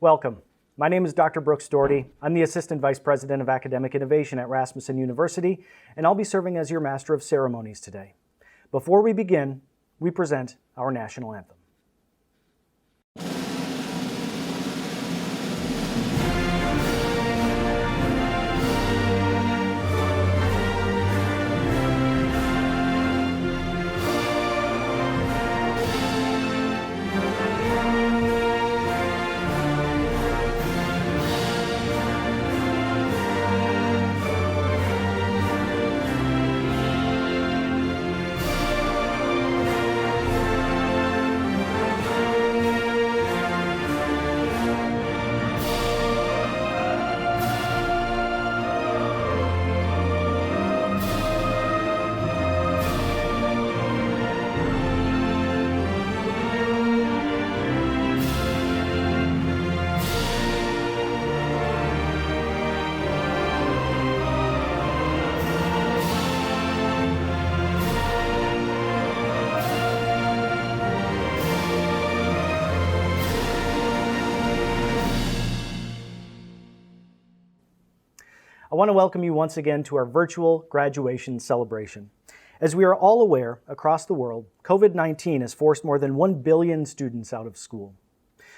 Welcome. My name is Dr. Brooks Doherty. I'm the Assistant Vice President of Academic Innovation at Rasmussen University, and I'll be serving as your Master of Ceremonies today. Before we begin, we present our national anthem. I want to welcome you once again to our virtual graduation celebration. As we are all aware, across the world, COVID-19 has forced more than 1 billion students out of school.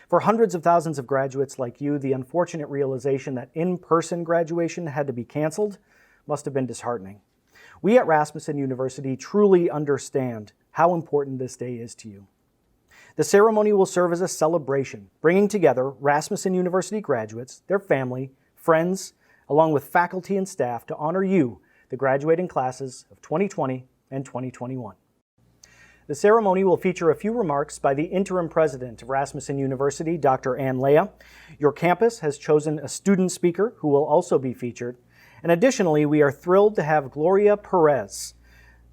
For hundreds of thousands of graduates like you, the unfortunate realization that in-person graduation had to be canceled must have been disheartening. We at Rasmussen University truly understand how important this day is to you. The ceremony will serve as a celebration, bringing together Rasmussen University graduates, their family, friends, along with faculty and staff to honor you, the graduating classes of 2020 and 2021. The ceremony will feature a few remarks by the interim president of Rasmussen University, Dr. Ann Leah. Your campus has chosen a student speaker who will also be featured. And additionally, we are thrilled to have Gloria Perez,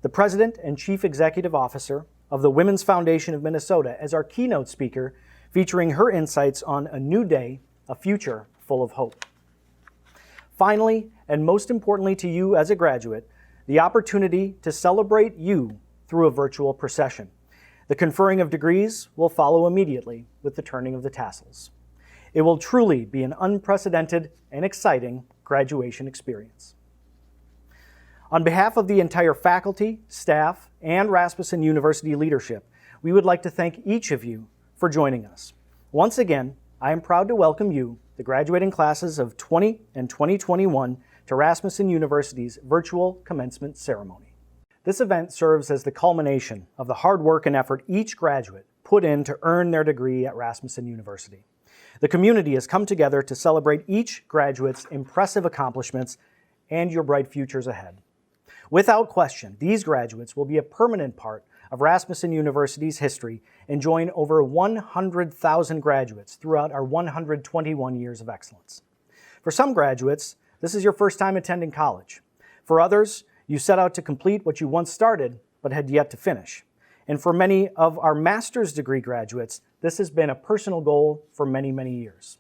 the president and chief executive officer of the Women's Foundation of Minnesota, as our keynote speaker, featuring her insights on a new day, a future full of hope. Finally, and most importantly to you as a graduate, the opportunity to celebrate you through a virtual procession. The conferring of degrees will follow immediately with the turning of the tassels. It will truly be an unprecedented and exciting graduation experience. On behalf of the entire faculty, staff, and Rasmussen University leadership, we would like to thank each of you for joining us. Once again, I am proud to welcome you, the graduating classes of 20 and 2021, to Rasmussen University's virtual commencement ceremony. This event serves as the culmination of the hard work and effort each graduate put in to earn their degree at Rasmussen University. The community has come together to celebrate each graduate's impressive accomplishments and your bright futures ahead. Without question, these graduates will be a permanent part of Rasmussen University's history and join over 100,000 graduates throughout our 121 years of excellence. For some graduates, this is your first time attending college. For others, you set out to complete what you once started but had yet to finish. And for many of our master's degree graduates, this has been a personal goal for many, many years.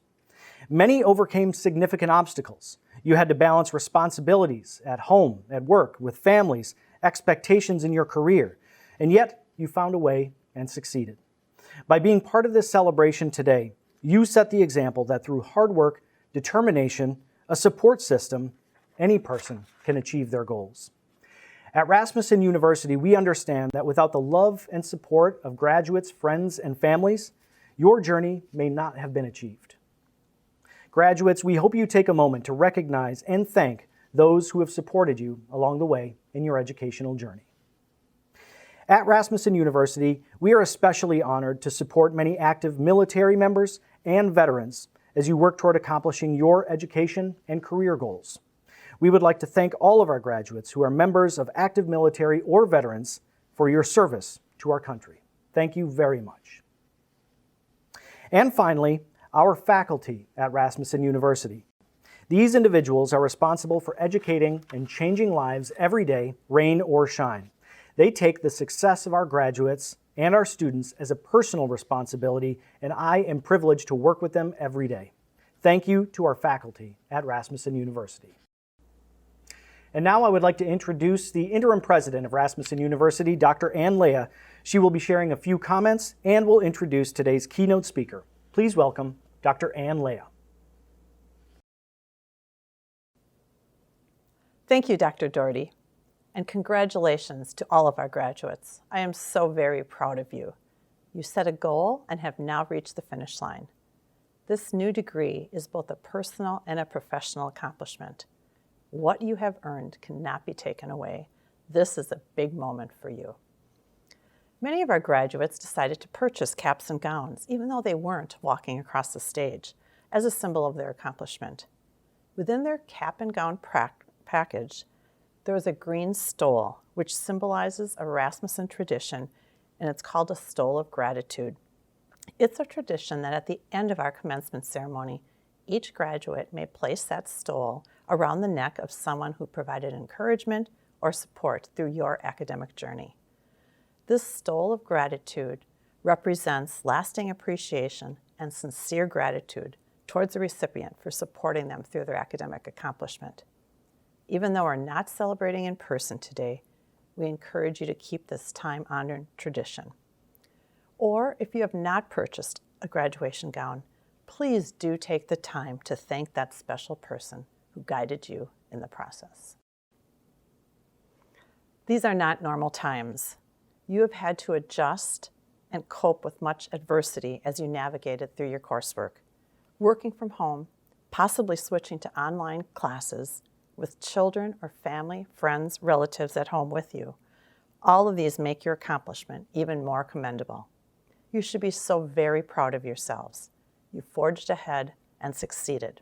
Many overcame significant obstacles. You had to balance responsibilities at home, at work, with families, expectations in your career, and yet you found a way and succeeded. By being part of this celebration today, you set the example that through hard work, determination, a support system, any person can achieve their goals. At Rasmussen University, we understand that without the love and support of graduates, friends, and families, your journey may not have been achieved. Graduates, we hope you take a moment to recognize and thank those who have supported you along the way in your educational journey. At Rasmussen University, we are especially honored to support many active military members and veterans as you work toward accomplishing your education and career goals. We would like to thank all of our graduates who are members of active military or veterans for your service to our country. Thank you very much. And finally, our faculty at Rasmussen University. These individuals are responsible for educating and changing lives every day, rain or shine. They take the success of our graduates and our students as a personal responsibility, and I am privileged to work with them every day. Thank you to our faculty at Rasmussen University. And now I would like to introduce the interim president of Rasmussen University, Dr. Ann Leah. She will be sharing a few comments and will introduce today's keynote speaker. Please welcome Dr. Ann Leah. Thank you, Dr. Doherty, and congratulations to all of our graduates. I am so very proud of you. You set a goal and have now reached the finish line. This new degree is both a personal and a professional accomplishment. What you have earned cannot be taken away. This is a big moment for you. Many of our graduates decided to purchase caps and gowns, even though they weren't walking across the stage, as a symbol of their accomplishment. Within their cap and gown package, there was a green stole, which symbolizes a Rasmussen tradition, and it's called a stole of gratitude. It's a tradition that at the end of our commencement ceremony, each graduate may place that stole around the neck of someone who provided encouragement or support through your academic journey. This stole of gratitude represents lasting appreciation and sincere gratitude towards the recipient for supporting them through their academic accomplishment. Even though we're not celebrating in person today, we encourage you to keep this time-honored tradition. Or if you have not purchased a graduation gown, please do take the time to thank that special person who guided you in the process. These are not normal times. You have had to adjust and cope with much adversity as you navigated through your coursework. Working from home, possibly switching to online classes with children or family, friends, relatives at home with you. All of these make your accomplishment even more commendable. You should be so very proud of yourselves. You forged ahead and succeeded.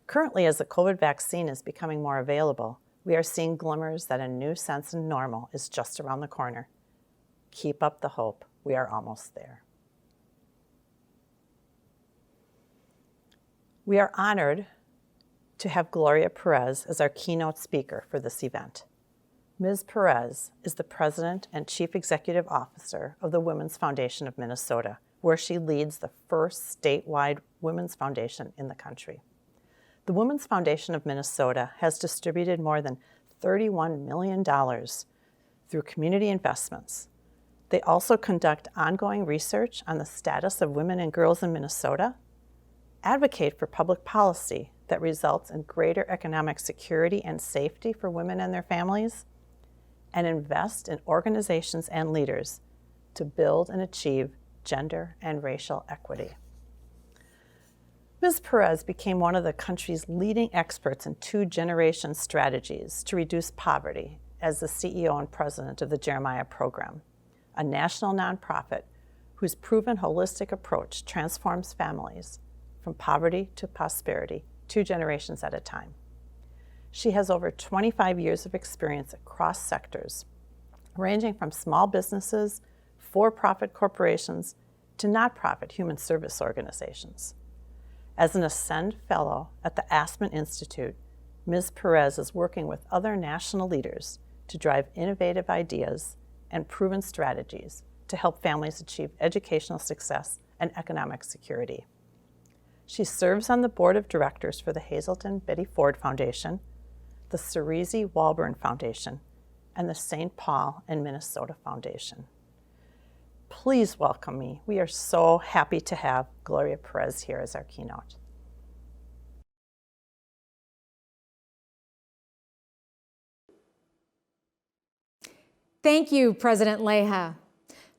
Currently, as the COVID vaccine is becoming more available, we are seeing glimmers that a new sense of normal is just around the corner. Keep up the hope. We are almost there. We are honored to have Gloria Perez as our keynote speaker for this event. Ms. Perez is the President and Chief Executive Officer of the Women's Foundation of Minnesota, where she leads the first statewide women's foundation in the country. The Women's Foundation of Minnesota has distributed more than $31 million through community investments. They also conduct ongoing research on the status of women and girls in Minnesota, advocate for public policy that results in greater economic security and safety for women and their families, and invest in organizations and leaders to build and achieve gender and racial equity. Ms. Perez became one of the country's leading experts in two-generation strategies to reduce poverty as the CEO and president of the Jeremiah Program, a national nonprofit whose proven holistic approach transforms families from poverty to prosperity 2 generations at a time. She has over 25 years of experience across sectors, ranging from small businesses, for-profit corporations, to nonprofit human service organizations. As an Ascend Fellow at the Aspen Institute, Ms. Perez is working with other national leaders to drive innovative ideas and proven strategies to help families achieve educational success and economic security. She serves on the board of directors for the Hazelton Betty Ford Foundation, the Cerisi Walburn Foundation, and the St. Paul and Minnesota Foundation. Please welcome me. We are so happy to have Gloria Perez here as our keynote. Thank you, President Leah.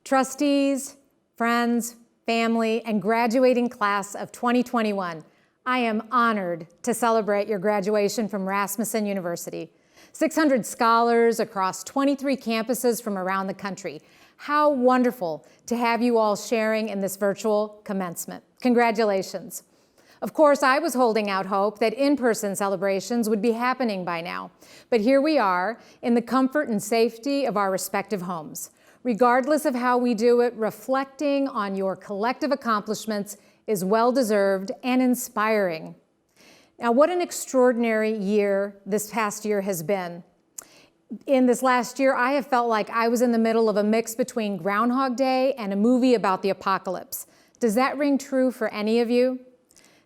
Trustees, friends, family, and graduating class of 2021, I am honored to celebrate your graduation from Rasmussen University. 600 scholars across 23 campuses from around the country. How wonderful to have you all sharing in this virtual commencement. Congratulations. Of course, I was holding out hope that in-person celebrations would be happening by now, but here we are in the comfort and safety of our respective homes. Regardless of how we do it, reflecting on your collective accomplishments is well-deserved and inspiring. Now, what an extraordinary year this past year has been. In this last year, I have felt like I was in the middle of a mix between Groundhog Day and a movie about the apocalypse. Does that ring true for any of you?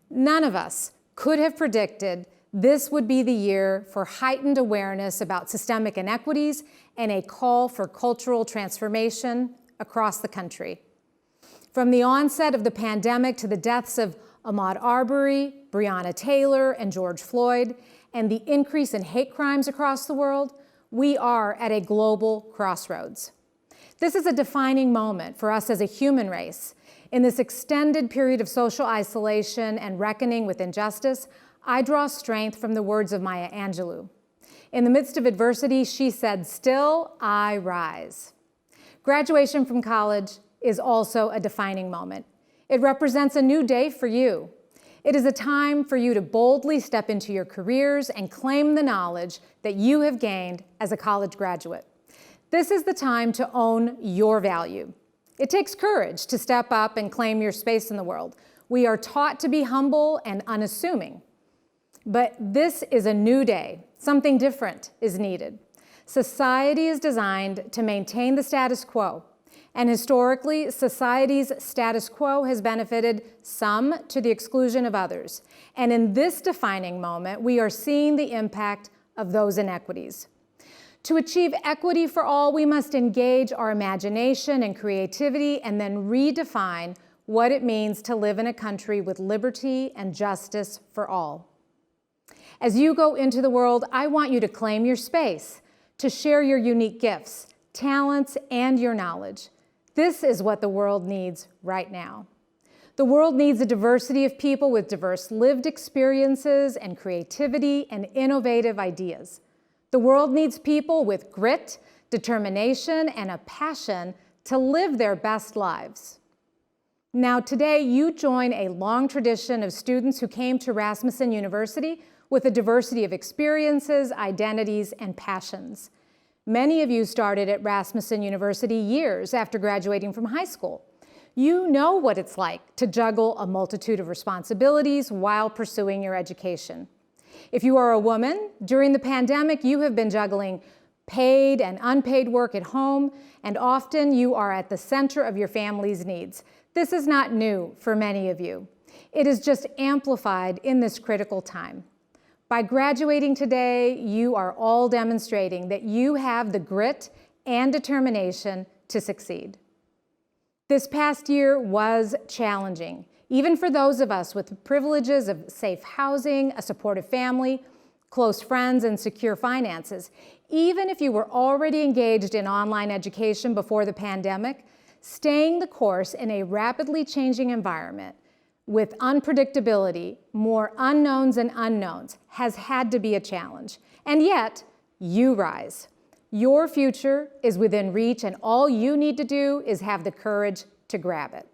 None of us could have predicted this would be the year for heightened awareness about systemic inequities and a call for cultural transformation across the country. From the onset of the pandemic to the deaths of Ahmaud Arbery, Breonna Taylor, and George Floyd, and the increase in hate crimes across the world, we are at a global crossroads. This is a defining moment for us as a human race. In this extended period of social isolation and reckoning with injustice, I draw strength from the words of Maya Angelou. In the midst of adversity, she said, "Still I rise." Graduation from college is also a defining moment. It represents a new day for you. It is a time for you to boldly step into your careers and claim the knowledge that you have gained as a college graduate. This is the time to own your value. It takes courage to step up and claim your space in the world. We are taught to be humble and unassuming. But this is a new day. Something different is needed. Society is designed to maintain the status quo. And historically, society's status quo has benefited some to the exclusion of others. And in this defining moment, we are seeing the impact of those inequities. To achieve equity for all, we must engage our imagination and creativity and then redefine what it means to live in a country with liberty and justice for all. As you go into the world, I want you to claim your space, to share your unique gifts, talents, and your knowledge. This is what the world needs right now. The world needs a diversity of people with diverse lived experiences and creativity and innovative ideas. The world needs people with grit, determination, and a passion to live their best lives. Now, today, you join a long tradition of students who came to Rasmussen University with a diversity of experiences, identities, and passions. Many of you started at Rasmussen University years after graduating from high school. You know what it's like to juggle a multitude of responsibilities while pursuing your education. If you are a woman, during the pandemic, you have been juggling paid and unpaid work at home, and often you are at the center of your family's needs. This is not new for many of you. It is just amplified in this critical time. By graduating today, you are all demonstrating that you have the grit and determination to succeed. This past year was challenging, even for those of us with the privileges of safe housing, a supportive family, close friends, and secure finances. Even if you were already engaged in online education before the pandemic, staying the course in a rapidly changing environment with unpredictability, more unknowns and unknowns, has had to be a challenge. And yet, you rise. Your future is within reach, and all you need to do is have the courage to grab it.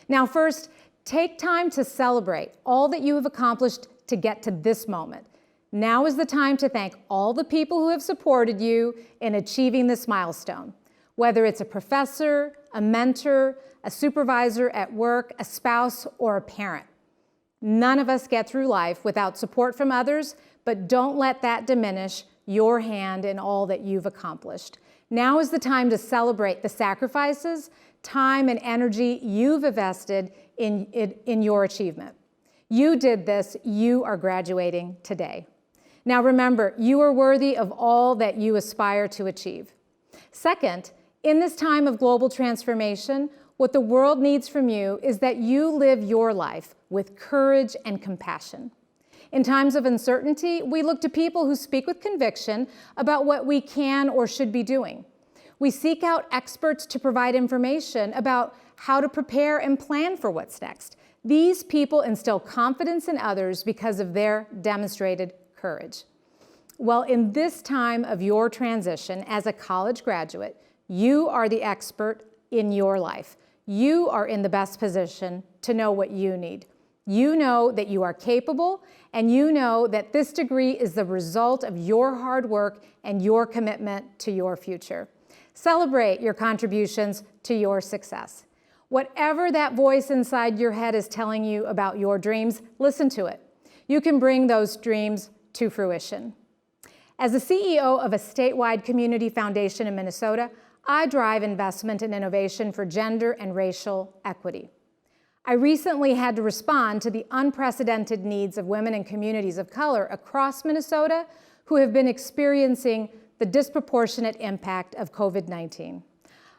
Now, first, take time to celebrate all that you have accomplished to get to this moment. Now is the time to thank all the people who have supported you in achieving this milestone. Whether it's a professor, a mentor, a supervisor at work, a spouse, or a parent. None of us get through life without support from others, but don't let that diminish your hand in all that you've accomplished. Now is the time to celebrate the sacrifices, time, and energy you've invested in your achievement. You did this, you are graduating today. Now remember, you are worthy of all that you aspire to achieve. Second, in this time of global transformation, what the world needs from you is that you live your life with courage and compassion. In times of uncertainty, we look to people who speak with conviction about what we can or should be doing. We seek out experts to provide information about how to prepare and plan for what's next. These people instill confidence in others because of their demonstrated courage. Well, in this time of your transition as a college graduate, you are the expert in your life. You are in the best position to know what you need. You know that you are capable, and you know that this degree is the result of your hard work and your commitment to your future. Celebrate your contributions to your success. Whatever that voice inside your head is telling you about your dreams, listen to it. You can bring those dreams to fruition. As the CEO of a statewide community foundation in Minnesota, I drive investment and innovation for gender and racial equity. I recently had to respond to the unprecedented needs of women and communities of color across Minnesota who have been experiencing the disproportionate impact of COVID-19.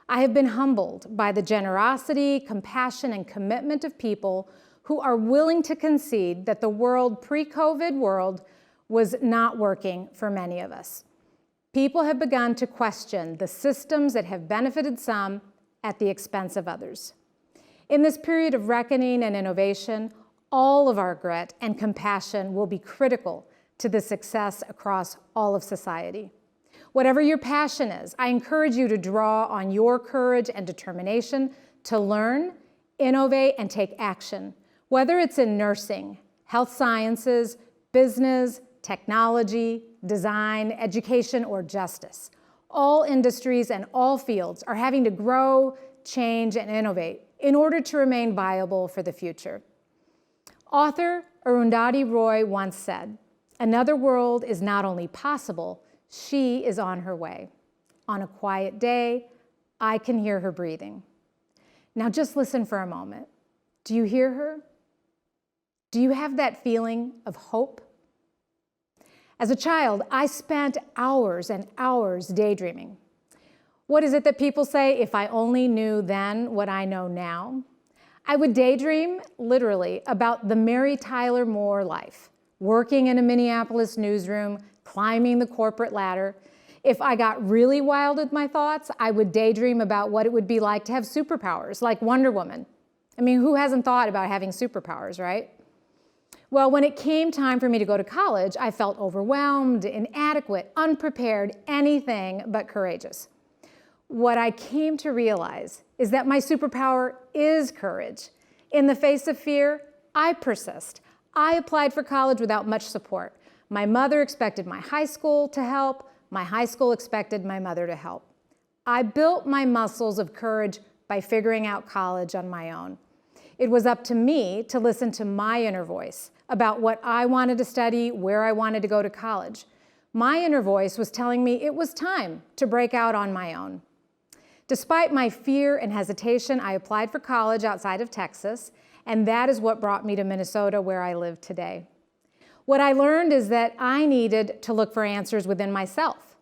I have been humbled by the generosity, compassion, and commitment of people who are willing to concede that the world, pre-COVID world, was not working for many of us. People have begun to question the systems that have benefited some at the expense of others. In this period of reckoning and innovation, all of our grit and compassion will be critical to the success across all of society. Whatever your passion is, I encourage you to draw on your courage and determination to learn, innovate, and take action, whether it's in nursing, health sciences, business, technology, design, education, or justice. All industries and all fields are having to grow, change, and innovate in order to remain viable for the future. Author Arundhati Roy once said, "Another world is not only possible, she is on her way. On a quiet day, I can hear her breathing." Now just listen for a moment. Do you hear her? Do you have that feeling of hope? As a child, I spent hours and hours daydreaming. What is it that people say, if I only knew then what I know now? I would daydream, literally, about the Mary Tyler Moore life, working in a Minneapolis newsroom, climbing the corporate ladder. If I got really wild with my thoughts, I would daydream about what it would be like to have superpowers, like Wonder Woman. I mean, who hasn't thought about having superpowers, right? Well, when it came time for me to go to college, I felt overwhelmed, inadequate, unprepared, anything but courageous. What I came to realize is that my superpower is courage. In the face of fear, I persist. I applied for college without much support. My mother expected my high school to help. My high school expected my mother to help. I built my muscles of courage by figuring out college on my own. It was up to me to listen to my inner voice about what I wanted to study, where I wanted to go to college. My inner voice was telling me it was time to break out on my own. Despite my fear and hesitation, I applied for college outside of Texas, and that is what brought me to Minnesota, where I live today. What I learned is that I needed to look for answers within myself.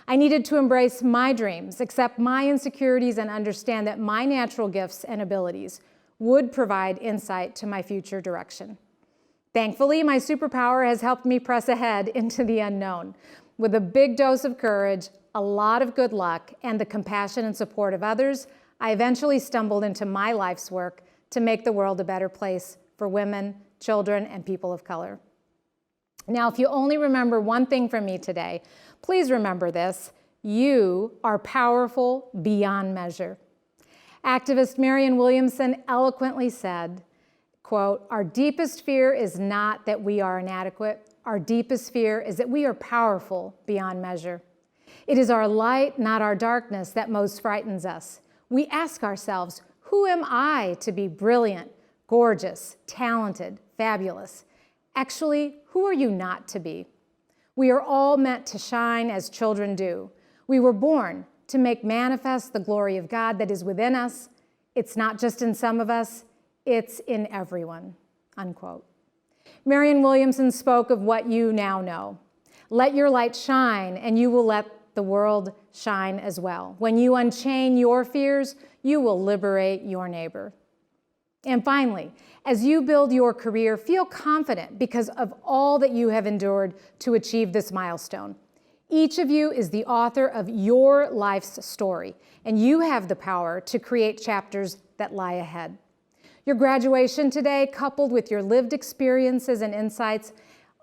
I needed to embrace my dreams, accept my insecurities, and understand that my natural gifts and abilities would provide insight to my future direction. Thankfully, my superpower has helped me press ahead into the unknown. With a big dose of courage, a lot of good luck, and the compassion and support of others, I eventually stumbled into my life's work to make the world a better place for women, children, and people of color. Now, if you only remember one thing from me today, please remember this: you are powerful beyond measure. Activist Marianne Williamson eloquently said, quote, "Our deepest fear is not that we are inadequate. Our deepest fear is that we are powerful beyond measure. It is our light, not our darkness, that most frightens us. We ask ourselves, who am I to be brilliant, gorgeous, talented, fabulous? Actually, who are you not to be? We are all meant to shine as children do. We were born to make manifest the glory of God that is within us. It's not just in some of us, it's in everyone," unquote. Marianne Williamson spoke of what you now know. Let your light shine, and you will let the world shine as well. When you unchain your fears, you will liberate your neighbor. And finally, as you build your career, feel confident because of all that you have endured to achieve this milestone. Each of you is the author of your life's story, and you have the power to create chapters that lie ahead. Your graduation today, coupled with your lived experiences and insights,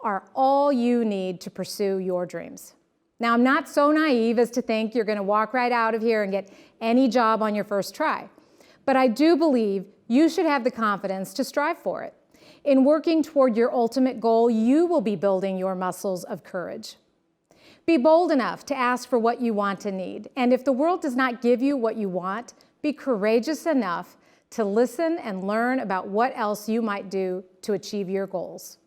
are all you need to pursue your dreams. Now, I'm not so naive as to think you're going to walk right out of here and get any job on your first try, but I do believe you should have the confidence to strive for it. In working toward your ultimate goal, you will be building your muscles of courage. Be bold enough to ask for what you want and need, and if the world does not give you what you want, be courageous enough to listen and learn about what else you might do to achieve your goals.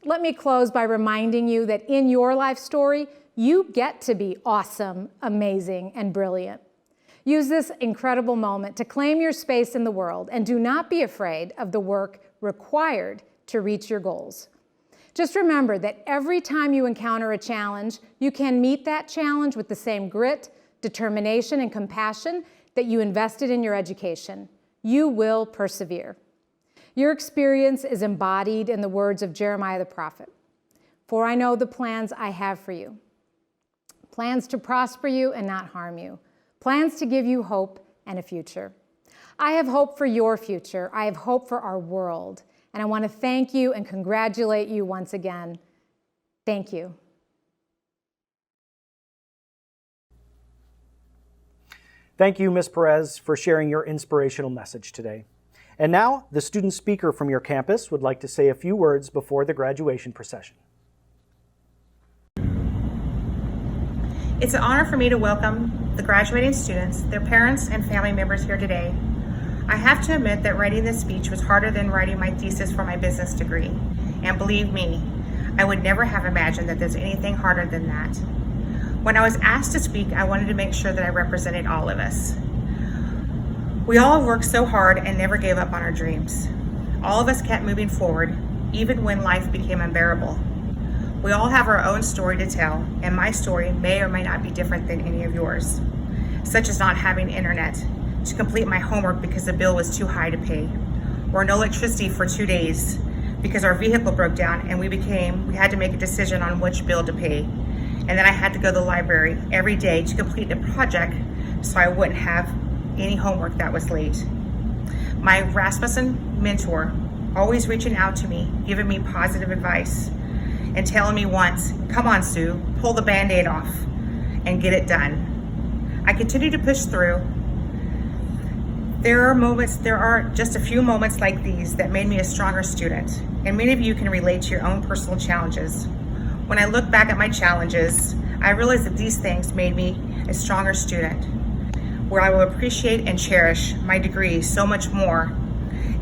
Let me close by reminding you that in your life story, you get to be awesome, amazing, and brilliant. Use this incredible moment to claim your space in the world, and do not be afraid of the work required to reach your goals. Just remember that every time you encounter a challenge, you can meet that challenge with the same grit, determination, and compassion that you invested in your education. You will persevere. Your experience is embodied in the words of Jeremiah the prophet. For I know the plans I have for you, plans to prosper you and not harm you, plans to give you hope and a future. I have hope for your future. I have hope for our world. And I want to thank you and congratulate you once again. Thank you. Thank you, Ms. Perez, for sharing your inspirational message today. And now, the student speaker from your campus would like to say a few words before the graduation procession. It's an honor for me to welcome the graduating students, their parents, and family members here today. I have to admit that writing this speech was harder than writing my thesis for my business degree. And believe me, I would never have imagined that there's anything harder than that. When I was asked to speak, I wanted to make sure that I represented all of us. We all worked so hard and never gave up on our dreams. All of us kept moving forward, even when life became unbearable. We all have our own story to tell, and my story may or may not be different than any of yours, such as not having internet to complete my homework because the bill was too high to pay, or no electricity for 2 days because our vehicle broke down and we had to make a decision on which bill to pay. And then I had to go to the library every day to complete a project so I wouldn't have any homework that was late. My Rasmussen mentor, always reaching out to me, giving me positive advice, and telling me once, "Come on, Sue, pull the Band-Aid off and get it done." I continue to push through. There are just a few moments like these that made me a stronger student, and many of you can relate to your own personal challenges. When I look back at my challenges, I realize that these things made me a stronger student, where I will appreciate and cherish my degree so much more,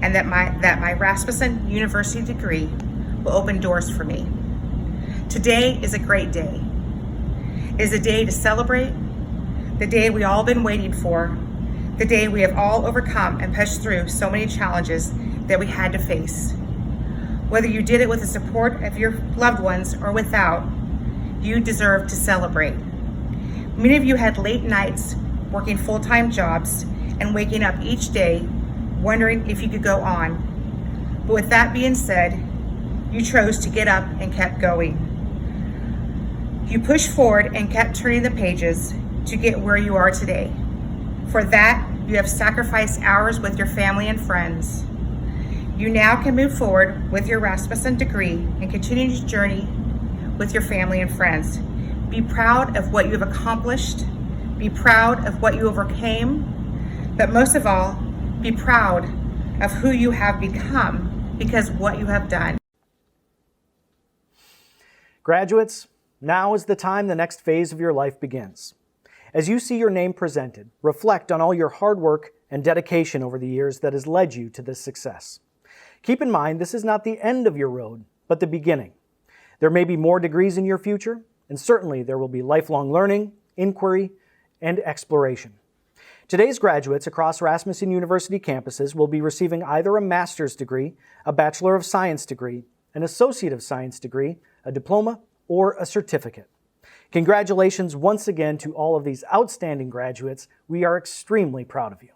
and that my Rasmussen University degree will open doors for me. Today is a great day. It is a day to celebrate, the day we all been waiting for, the day we have all overcome and pushed through so many challenges that we had to face. Whether you did it with the support of your loved ones or without, you deserve to celebrate. Many of you had late nights working full-time jobs and waking up each day wondering if you could go on. But with that being said, you chose to get up and kept going. You pushed forward and kept turning the pages to get where you are today. For that, you have sacrificed hours with your family and friends. You now can move forward with your Rasmussen degree and continue to journey with your family and friends. Be proud of what you have accomplished. Be proud of what you overcame. But most of all, be proud of who you have become because of what you have done. Graduates, now is the time the next phase of your life begins. As you see your name presented, reflect on all your hard work and dedication over the years that has led you to this success. Keep in mind, this is not the end of your road, but the beginning. There may be more degrees in your future, and certainly there will be lifelong learning, inquiry, and exploration. Today's graduates across Rasmussen University campuses will be receiving either a master's degree, a Bachelor of Science degree, an Associate of Science degree, a diploma, or a certificate. Congratulations once again to all of these outstanding graduates. We are extremely proud of you.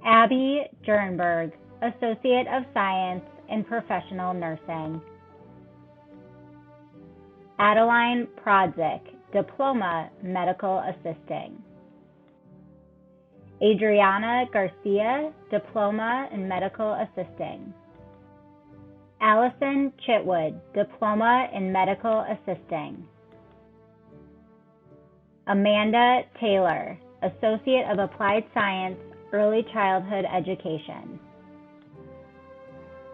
Abby Jernberg, Associate of Science in Professional Nursing. Adeline Prodzik, Diploma Medical Assisting. Adriana Garcia, Diploma in Medical Assisting. Allison Chitwood, Diploma in Medical Assisting. Amanda Taylor, Associate of Applied Science, Early Childhood Education.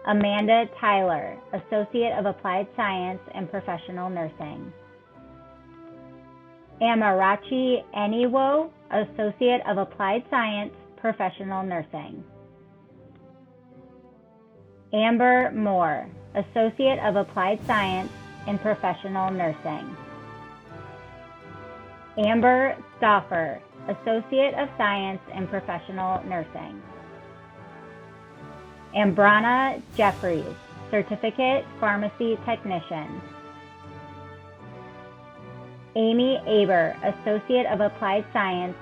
Amanda Tyler, Associate of Applied Science and Professional Nursing. Amarachi Eniwo, Associate of Applied Science, Professional Nursing. Amber Moore, Associate of Applied Science in Professional Nursing. Amber Stauffer, Associate of Science in Professional Nursing. Ambrana Jeffries, Certificate Pharmacy Technician. Amy Aber, Associate of Applied Science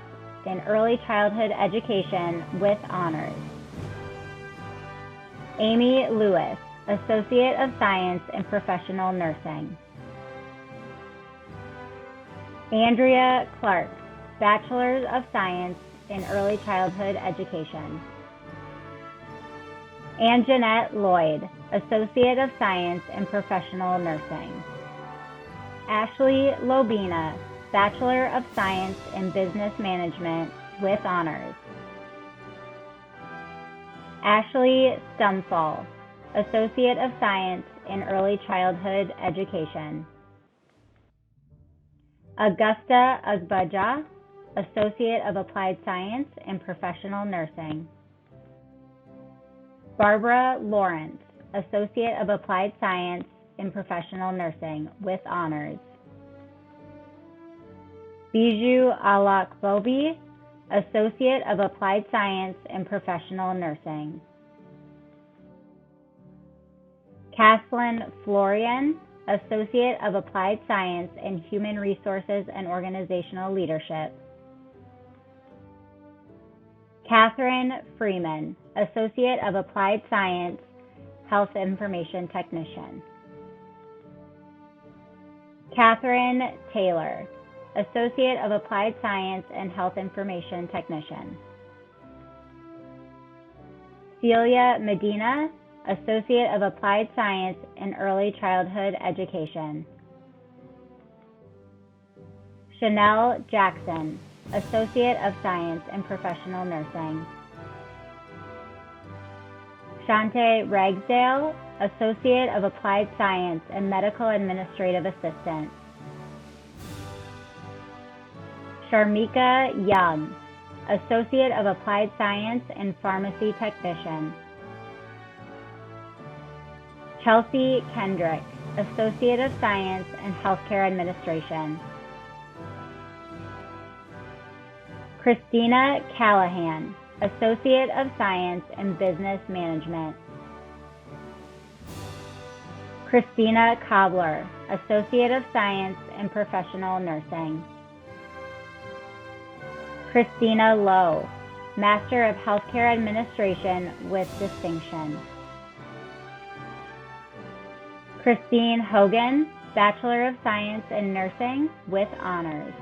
in Early Childhood Education with Honors. Amy Lewis, Associate of Science in Professional Nursing. Andrea Clark, Bachelor of Science in Early Childhood Education. And Jeanette Lloyd, Associate of Science in Professional Nursing. Ashley Lobina, Bachelor of Science in Business Management with Honors. Ashley Stumfall, Associate of Science in Early Childhood Education. Augusta Agbaja, Associate of Applied Science in Professional Nursing. Barbara Lawrence, Associate of Applied Science in Professional Nursing with Honors. Bijou Alakbobi, Associate of Applied Science in Professional Nursing. Kathleen Florian, Associate of Applied Science in Human Resources and Organizational Leadership. Catherine Freeman, Associate of Applied Science, Health Information Technician. Catherine Taylor, Associate of Applied Science and Health Information Technician. Celia Medina, Associate of Applied Science in Early Childhood Education. Chanel Jackson, Associate of Science in Professional Nursing. Shante Ragsdale, Associate of Applied Science and Medical Administrative Assistant. Sharmika Young, Associate of Applied Science and Pharmacy Technician. Chelsea Kendrick, Associate of Science in Healthcare Administration. Christina Callahan, Associate of Science in Business Management. Christina Cobbler, Associate of Science in Professional Nursing. Christina Lowe, Master of Healthcare Administration with Distinction. Christine Hogan, Bachelor of Science in Nursing with Honors.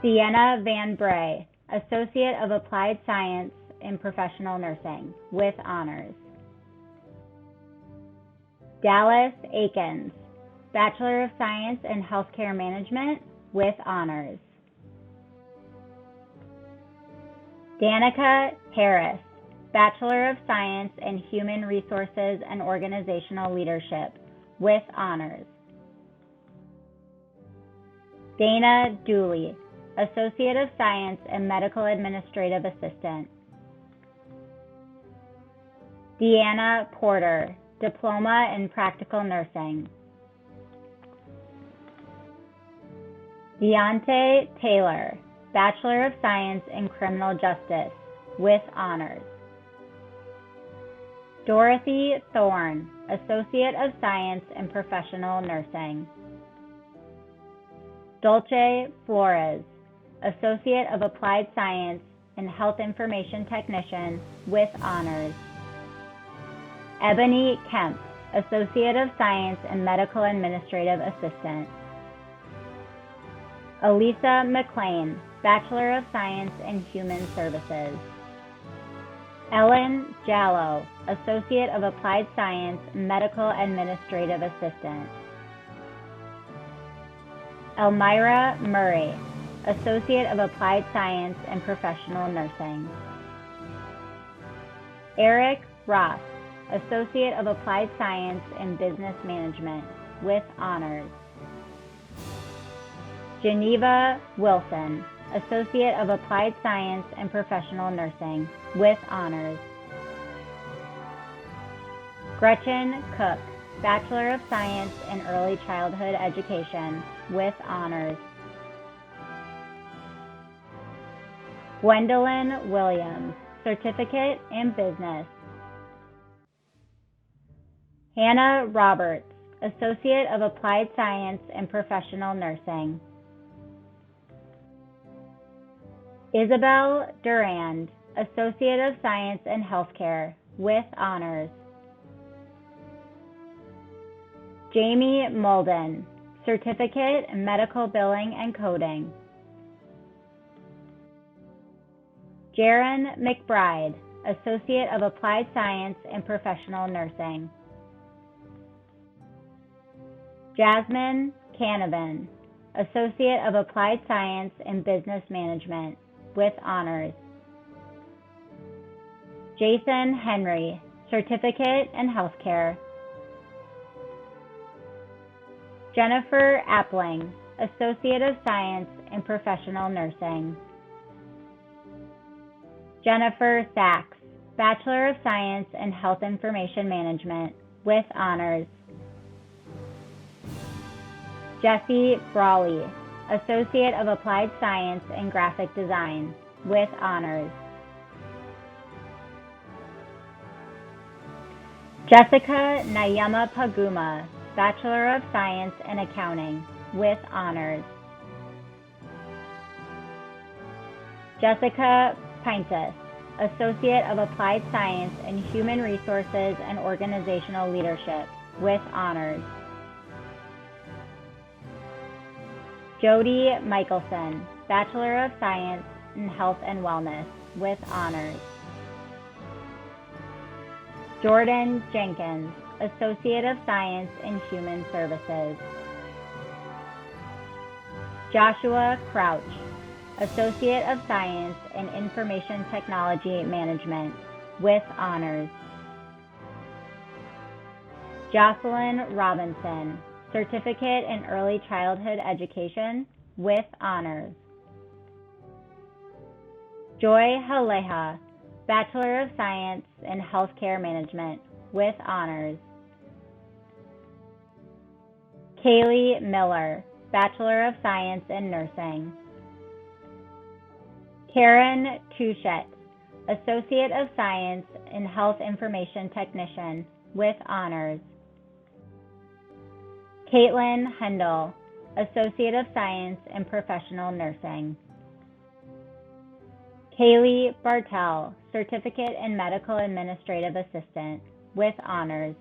Sienna Van Bray, Associate of Applied Science in Professional Nursing with Honors. Dallas Akins, Bachelor of Science in Healthcare Management with Honors. Danica Harris, Bachelor of Science in Human Resources and Organizational Leadership with Honors. Dana Dooley, Associate of Science and Medical Administrative Assistant. Deanna Porter, Diploma in Practical Nursing. Deontay Taylor, Bachelor of Science in Criminal Justice with Honors. Dorothy Thorne, Associate of Science in Professional Nursing. Dolce Flores, Associate of Applied Science and Health Information Technician with Honors. Ebony Kemp, Associate of Science and Medical Administrative Assistant. Elisa McLean, Bachelor of Science in Human Services. Ellen Jallow, Associate of Applied Science, Medical Administrative Assistant. Elmira Murray, Associate of Applied Science and Professional Nursing. Eric Ross, Associate of Applied Science in Business Management with Honors. Geneva Wilson, Associate of Applied Science and Professional Nursing with Honors. Gretchen Cook, Bachelor of Science in Early Childhood Education with Honors. Gwendolyn Williams, Certificate in Business. Hannah Roberts, Associate of Applied Science and Professional Nursing. Isabel Durand, Associate of Science in Healthcare, with honors. Jamie Molden, Certificate in Medical Billing and Coding. Jaron McBride, Associate of Applied Science in Professional Nursing. Jasmine Canavan, Associate of Applied Science in Business Management, with honors. Jason Henry, Certificate in Healthcare. Jennifer Appling, Associate of Science in Professional Nursing. Jennifer Sachs, Bachelor of Science in Health Information Management, with honors. Jessie Brawley, Associate of Applied Science in Graphic Design, with honors. Jessica Nayama Paguma, Bachelor of Science in Accounting, with honors. Jessica Pintus, Associate of Applied Science in Human Resources and Organizational Leadership, with honors. Jody Michelson, Bachelor of Science in Health and Wellness, with honors. Jordan Jenkins, Associate of Science in Human Services. Joshua Crouch, Associate of Science in Information Technology Management, with honors. Jocelyn Robinson, Certificate in Early Childhood Education, with honors. Joy Haleha, Bachelor of Science in Healthcare Management, with honors. Kaylee Miller, Bachelor of Science in Nursing. Karen Touchette, Associate of Science in Health Information Technician, with honors. Caitlin Hendel, Associate of Science in Professional Nursing. Kaylee Bartel, Certificate in Medical Administrative Assistant, with honors.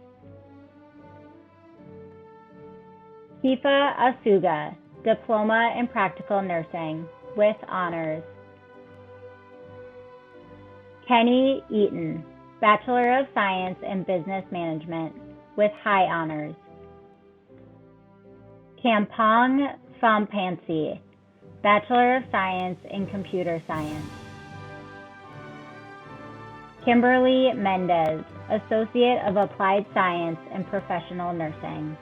Kifa Asuga, Diploma in Practical Nursing, with honors. Kenny Eaton, Bachelor of Science in Business Management, with high honors. Kampong Fampansi, Bachelor of Science in Computer Science. Kimberly Mendez, Associate of Applied Science in Professional Nursing.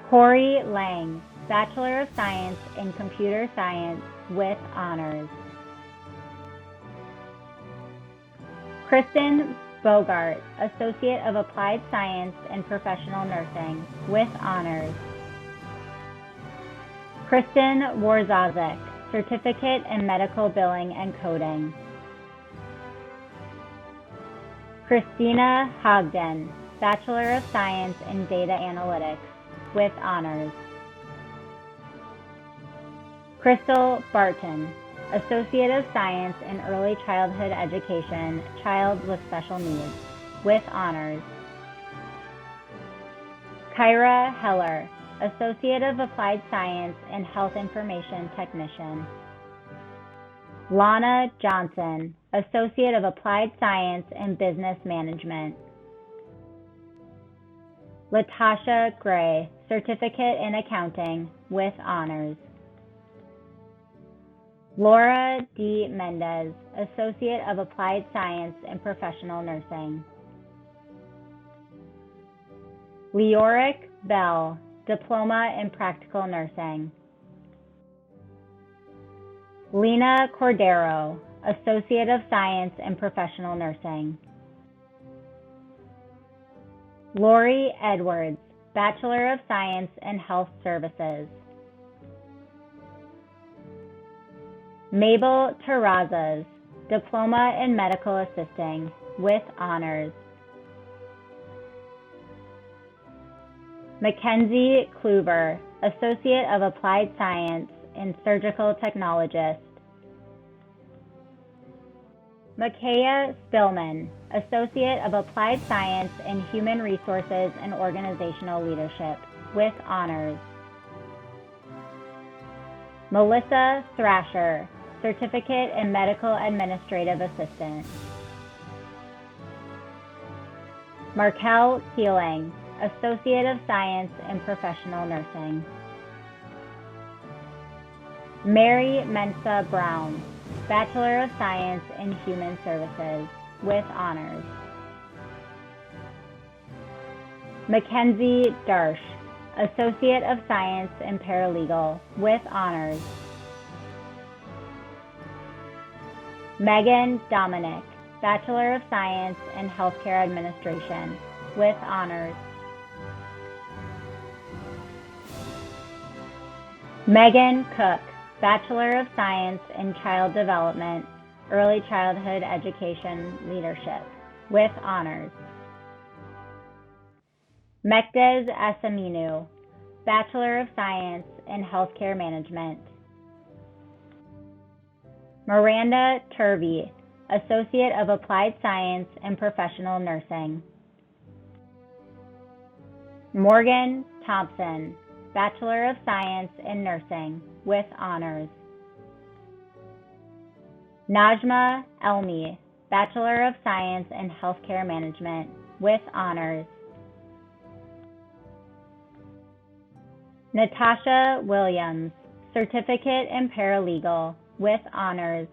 Corey Lang, Bachelor of Science in Computer Science, with honors. Kristen Bogart, Associate of Applied Science in Professional Nursing, with honors. Kristen Warzazek, Certificate in Medical Billing and Coding. Christina Hogden, Bachelor of Science in Data Analytics, with honors. Crystal Barton, Associate of Science in Early Childhood Education, Child with Special Needs, with honors. Kyra Heller, Associate of Applied Science in Health Information Technician. Lana Johnson, Associate of Applied Science in Business Management. Latasha Gray, Certificate in Accounting, with honors. Laura D. Mendez, Associate of Applied Science in Professional Nursing. Leoric Bell, Diploma in Practical Nursing. Lena Cordero, Associate of Science in Professional Nursing. Lori Edwards, Bachelor of Science in Health Services. Mabel Terrazas, Diploma in Medical Assisting, with honors. Mackenzie Kluber, Associate of Applied Science and Surgical Technologist. Makaya Spillman, Associate of Applied Science in Human Resources and Organizational Leadership, with honors. Melissa Thrasher, Certificate in Medical Administrative Assistant. Markel Keeling, Associate of Science in Professional Nursing. Mary Mensa Brown, Bachelor of Science in Human Services, with honors. Mackenzie Darsh, Associate of Science in Paralegal, with honors. Megan Dominic, Bachelor of Science in Healthcare Administration, with honors. Megan Cook, Bachelor of Science in Child Development, Early Childhood Education Leadership, with honors. Mekdez Asaminu, Bachelor of Science in Healthcare Management. Miranda Turvey, Associate of Applied Science in Professional Nursing. Morgan Thompson, Bachelor of Science in Nursing, with honors. Najma Elmi, Bachelor of Science in Healthcare Management, with honors. Natasha Williams, Certificate in Paralegal, with honors.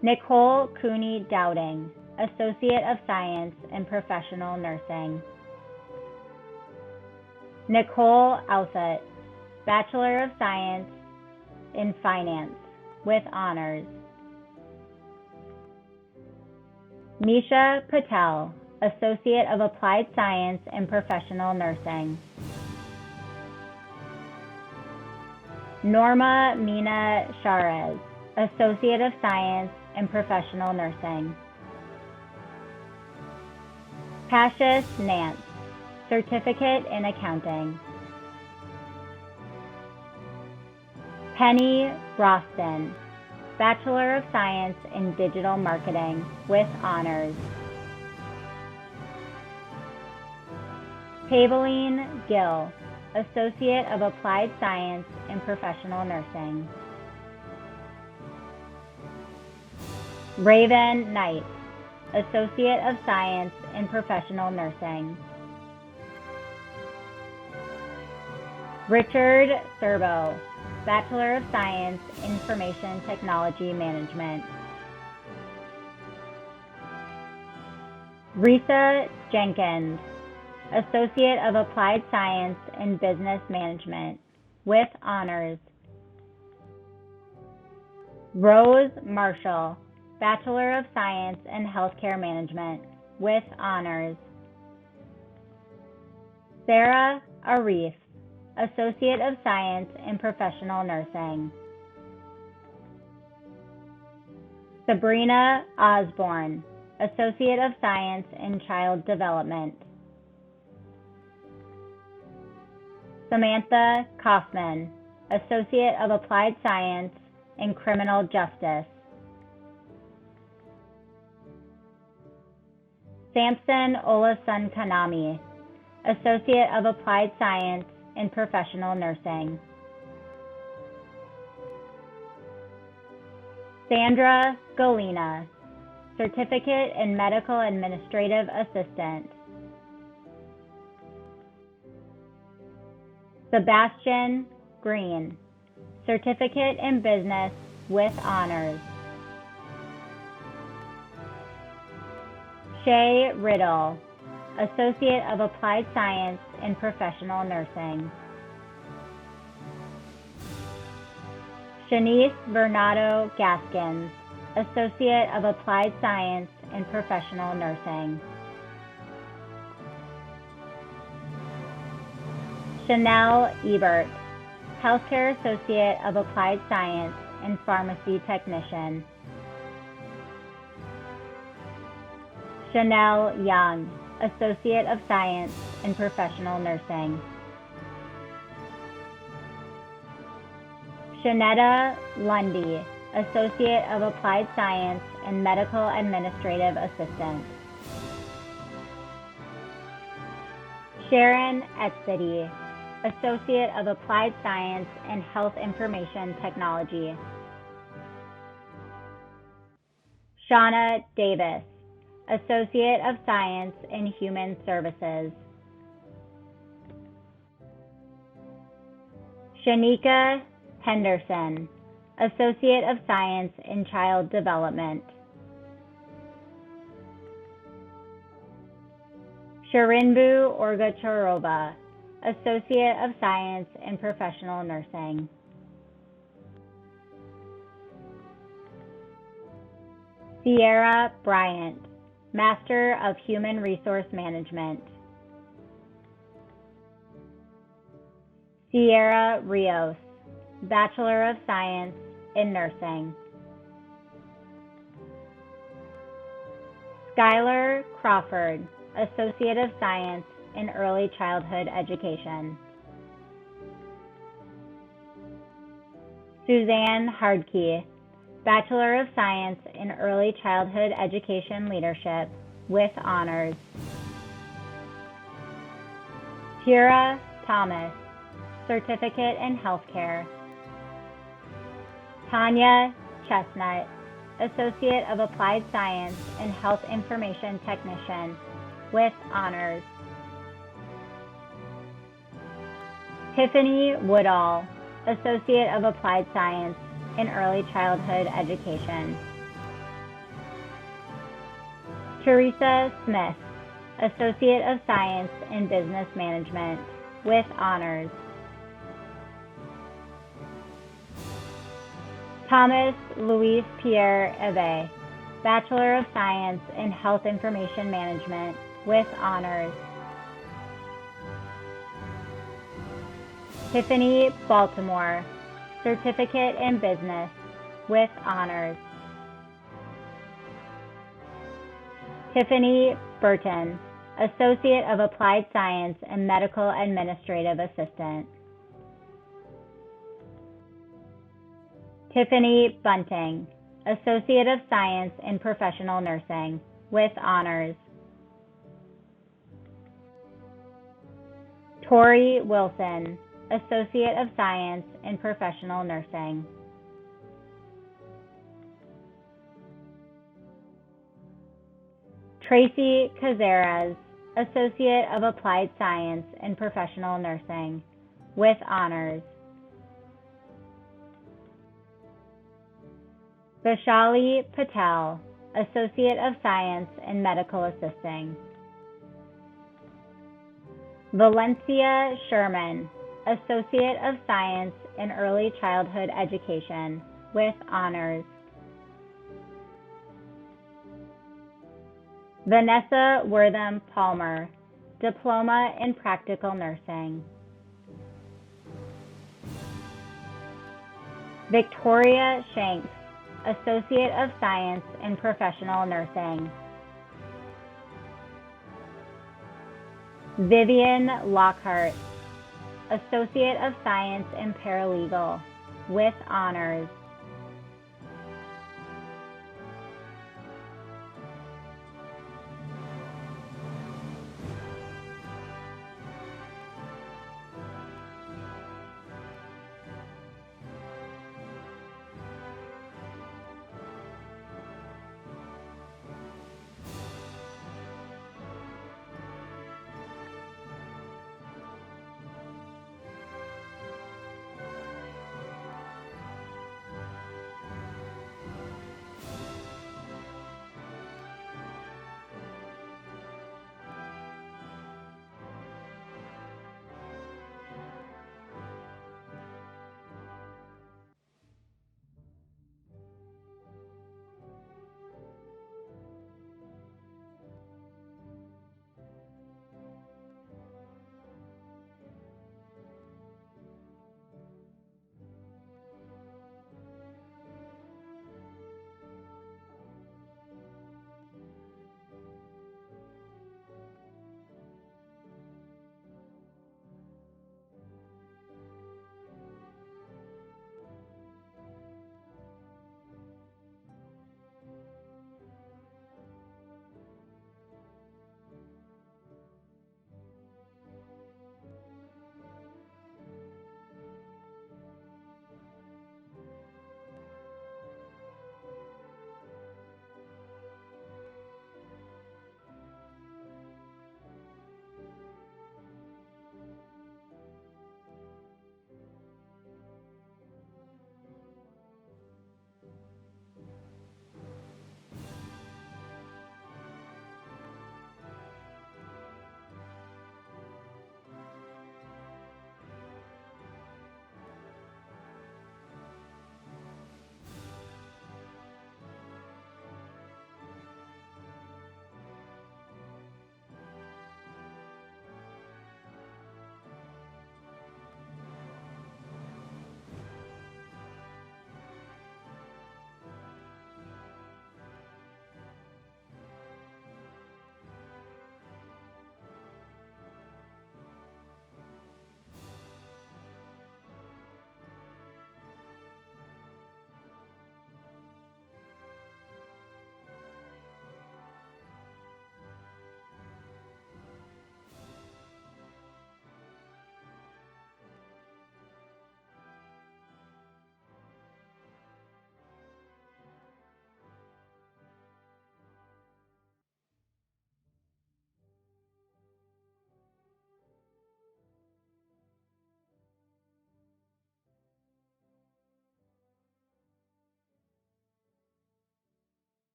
Nicole Cooney Dowding, Associate of Science in Professional Nursing. Nicole Outset, Bachelor of Science in Finance, with honors. Nisha Patel, Associate of Applied Science in Professional Nursing. Norma Mina Sharez, Associate of Science in Professional Nursing. Cassius Nance, Certificate in Accounting. Penny Roston, Bachelor of Science in Digital Marketing, with honors. Tableline Gill, Associate of Applied Science in Professional Nursing. Raven Knight, Associate of Science in Professional Nursing. Richard Serbo, Bachelor of Science, Information Technology Management. Risa Jenkins, Associate of Applied Science in Business Management, with honors. Rose Marshall, Bachelor of Science in Healthcare Management, with honors. Sarah Arif, Associate of Science in Professional Nursing. Sabrina Osborne, Associate of Science in Child Development. Samantha Kaufman, Associate of Applied Science in Criminal Justice. Samson Olasunkanami, Associate of Applied Science in Professional Nursing. Sandra Galina, Certificate in Medical Administrative Assistant. Sebastian Green, Certificate in Business, with honors. Shay Riddle, Associate of Applied Science in Professional Nursing. Shanice Bernardo Gaskins, Associate of Applied Science in Professional Nursing. Chanel Ebert, Healthcare Associate of Applied Science and Pharmacy Technician. Chanel Young, Associate of Science in Professional Nursing. Shanetta Lundy, Associate of Applied Science and Medical Administrative Assistant. Sharon Etzity, Associate of Applied Science and Health Information Technology. Shauna Davis, Associate of Science in Human Services. Shanika Henderson, Associate of Science in Child Development. Sharinbu Orgacharova, Associate of Science in Professional Nursing. Sierra Bryant, Master of Human Resource Management. Sierra Rios, Bachelor of Science in Nursing. Skylar Crawford, Associate of Science in Early Childhood Education. Suzanne Hardkey, Bachelor of Science in Early Childhood Education Leadership with honors. Kira Thomas, Certificate in Healthcare. Tanya Chestnut, Associate of Applied Science and Health Information Technician with honors. Tiffany Woodall, Associate of Applied Science in Early Childhood Education. Teresa Smith, Associate of Science in Business Management with honors. Thomas Louis Pierre Eve, Bachelor of Science in Health Information Management with honors. Tiffany Baltimore, Certificate in Business with honors. Tiffany Burton, Associate of Applied Science and Medical Administrative Assistant. Tiffany Bunting, Associate of Science in Professional Nursing with honors. Tori Wilson, Associate of Science in Professional Nursing. Tracy Cazares, Associate of Applied Science in Professional Nursing with honors. Vaishali Patel, Associate of Science in Medical Assisting. Valencia Sherman, Associate of Science in Early Childhood Education with honors. Vanessa Wortham Palmer, Diploma in Practical Nursing. Victoria Shanks, Associate of Science in Professional Nursing. Vivian Lockhart, Associate of Science in Paralegal with honors.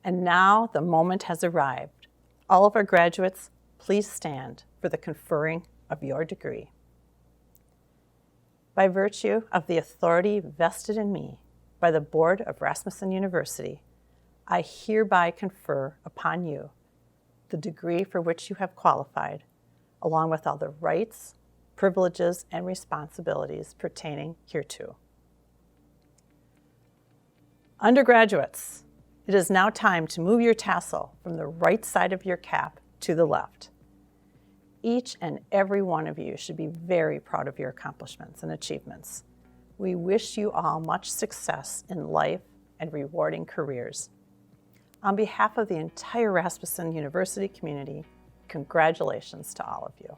And now the moment has arrived. All of our graduates, please stand for the conferring of your degree. By virtue of the authority vested in me by the Board of Rasmussen University, I hereby confer upon you the degree for which you have qualified, along with all the rights, privileges, and responsibilities pertaining hereto. Undergraduates, it is now time to move your tassel from the right side of your cap to the left. Each and every one of you should be very proud of your accomplishments and achievements. We wish you all much success in life and rewarding careers. On behalf of the entire Rasmussen University community, congratulations to all of you.